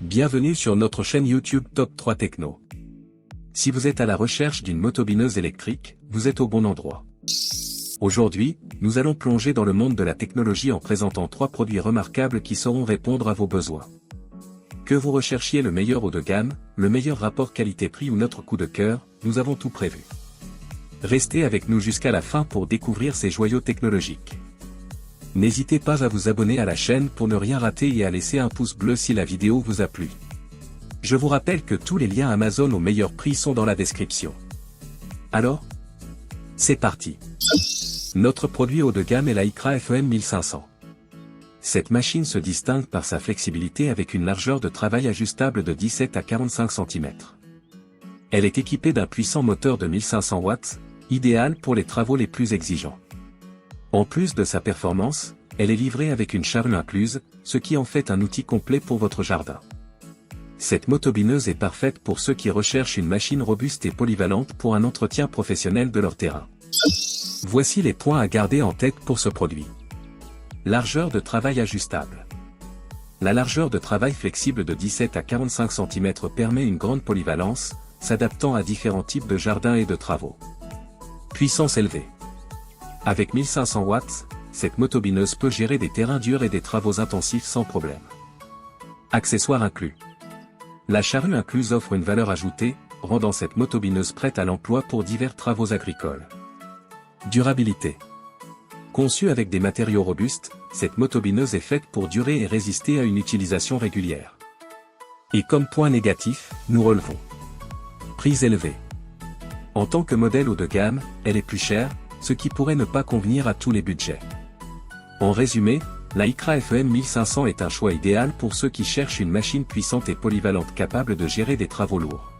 Bienvenue sur notre chaîne YouTube Top 3 Techno. Si vous êtes à la recherche d'une motobineuse électrique, vous êtes au bon endroit. Aujourd'hui, nous allons plonger dans le monde de la technologie en présentant 3 produits remarquables qui sauront répondre à vos besoins. Que vous recherchiez le meilleur haut de gamme, le meilleur rapport qualité-prix ou notre coup de cœur, nous avons tout prévu. Restez avec nous jusqu'à la fin pour découvrir ces joyaux technologiques. N'hésitez pas à vous abonner à la chaîne pour ne rien rater et à laisser un pouce bleu si la vidéo vous a plu. Je vous rappelle que tous les liens Amazon au meilleur prix sont dans la description. Alors, c'est parti. Notre produit haut de gamme est la ICRA FEM 1500. Cette machine se distingue par sa flexibilité avec une largeur de travail ajustable de 17 à 45 cm. Elle est équipée d'un puissant moteur de 1500 watts, idéal pour les travaux les plus exigeants. En plus de sa performance, elle est livrée avec une charrue incluse, ce qui en fait un outil complet pour votre jardin. Cette motobineuse est parfaite pour ceux qui recherchent une machine robuste et polyvalente pour un entretien professionnel de leur terrain. Voici les points à garder en tête pour ce produit. Largeur de travail ajustable. La largeur de travail flexible de 17 à 45 cm permet une grande polyvalence, s'adaptant à différents types de jardins et de travaux. Puissance élevée. Avec 1500 watts, cette motobineuse peut gérer des terrains durs et des travaux intensifs sans problème. Accessoires inclus. La charrue incluse offre une valeur ajoutée, rendant cette motobineuse prête à l'emploi pour divers travaux agricoles. Durabilité. Conçue avec des matériaux robustes, cette motobineuse est faite pour durer et résister à une utilisation régulière. Et comme point négatif, nous relevons. Prix élevé. En tant que modèle haut de gamme, elle est plus chère, ce qui pourrait ne pas convenir à tous les budgets. En résumé, la ICRA FEM 1500 est un choix idéal pour ceux qui cherchent une machine puissante et polyvalente capable de gérer des travaux lourds.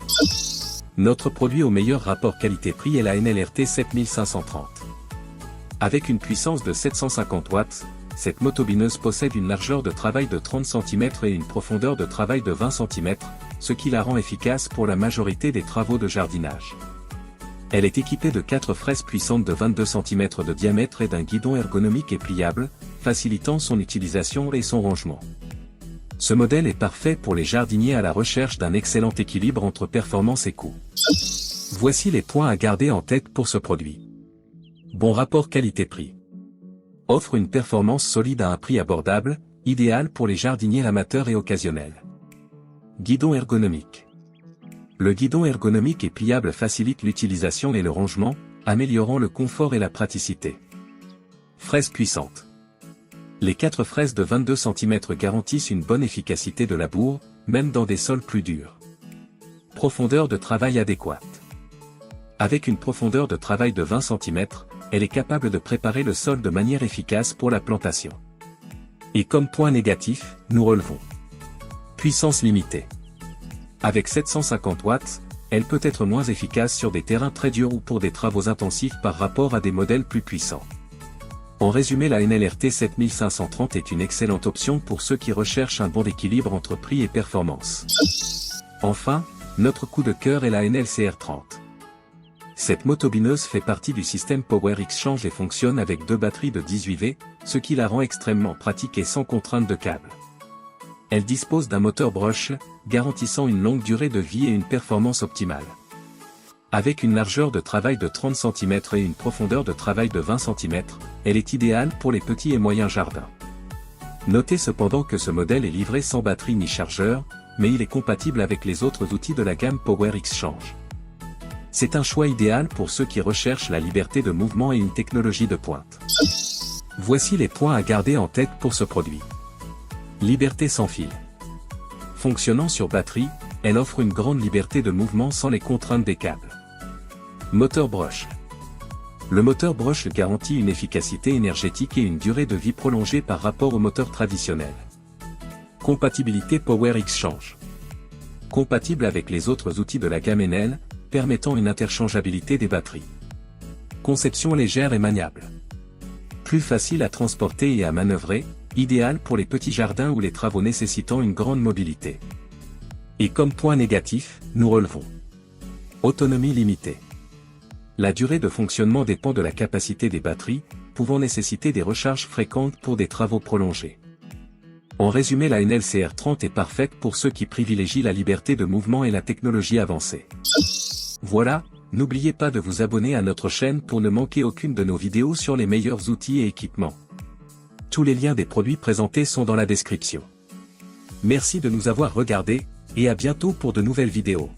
Notre produit au meilleur rapport qualité-prix est la NLRT 7530. Avec une puissance de 750 watts, cette motobineuse possède une largeur de travail de 30 cm et une profondeur de travail de 20 cm, ce qui la rend efficace pour la majorité des travaux de jardinage. Elle est équipée de 4 fraises puissantes de 22 cm de diamètre et d'un guidon ergonomique et pliable, facilitant son utilisation et son rangement. Ce modèle est parfait pour les jardiniers à la recherche d'un excellent équilibre entre performance et coût. Voici les points à garder en tête pour ce produit. Bon rapport qualité-prix. Offre une performance solide à un prix abordable, idéal pour les jardiniers amateurs et occasionnels. Guidon ergonomique. Le guidon ergonomique et pliable facilite l'utilisation et le rangement, améliorant le confort et la praticité. Fraise puissante. Les 4 fraises de 22 cm garantissent une bonne efficacité de labour, même dans des sols plus durs. Profondeur de travail adéquate. Avec une profondeur de travail de 20 cm, elle est capable de préparer le sol de manière efficace pour la plantation. Et comme point négatif, nous relevons. Puissance limitée. Avec 750 watts, elle peut être moins efficace sur des terrains très durs ou pour des travaux intensifs par rapport à des modèles plus puissants. En résumé, la NLRT 7530 est une excellente option pour ceux qui recherchent un bon équilibre entre prix et performance. Enfin, notre coup de cœur est la NLCR 30. Cette motobineuse fait partie du système Power Exchange et fonctionne avec 2 batteries de 18 V, ce qui la rend extrêmement pratique et sans contrainte de câble. Elle dispose d'un moteur Brush, garantissant une longue durée de vie et une performance optimale. Avec une largeur de travail de 30 cm et une profondeur de travail de 20 cm, elle est idéale pour les petits et moyens jardins. Notez cependant que ce modèle est livré sans batterie ni chargeur, mais il est compatible avec les autres outils de la gamme Power Exchange. C'est un choix idéal pour ceux qui recherchent la liberté de mouvement et une technologie de pointe. Voici les points à garder en tête pour ce produit. Liberté sans fil. Fonctionnant sur batterie, elle offre une grande liberté de mouvement sans les contraintes des câbles. Moteur Brush. Le moteur Brush garantit une efficacité énergétique et une durée de vie prolongée par rapport au moteur traditionnel. Compatibilité Power Exchange. Compatible avec les autres outils de la gamme Enel, permettant une interchangeabilité des batteries. Conception légère et maniable. Plus facile à transporter et à manœuvrer, idéal pour les petits jardins ou les travaux nécessitant une grande mobilité. Et comme point négatif, nous relevons. Autonomie limitée. La durée de fonctionnement dépend de la capacité des batteries, pouvant nécessiter des recharges fréquentes pour des travaux prolongés. En résumé, la NLCR30 est parfaite pour ceux qui privilégient la liberté de mouvement et la technologie avancée. Voilà, n'oubliez pas de vous abonner à notre chaîne pour ne manquer aucune de nos vidéos sur les meilleurs outils et équipements. Tous les liens des produits présentés sont dans la description. Merci de nous avoir regardés, et à bientôt pour de nouvelles vidéos.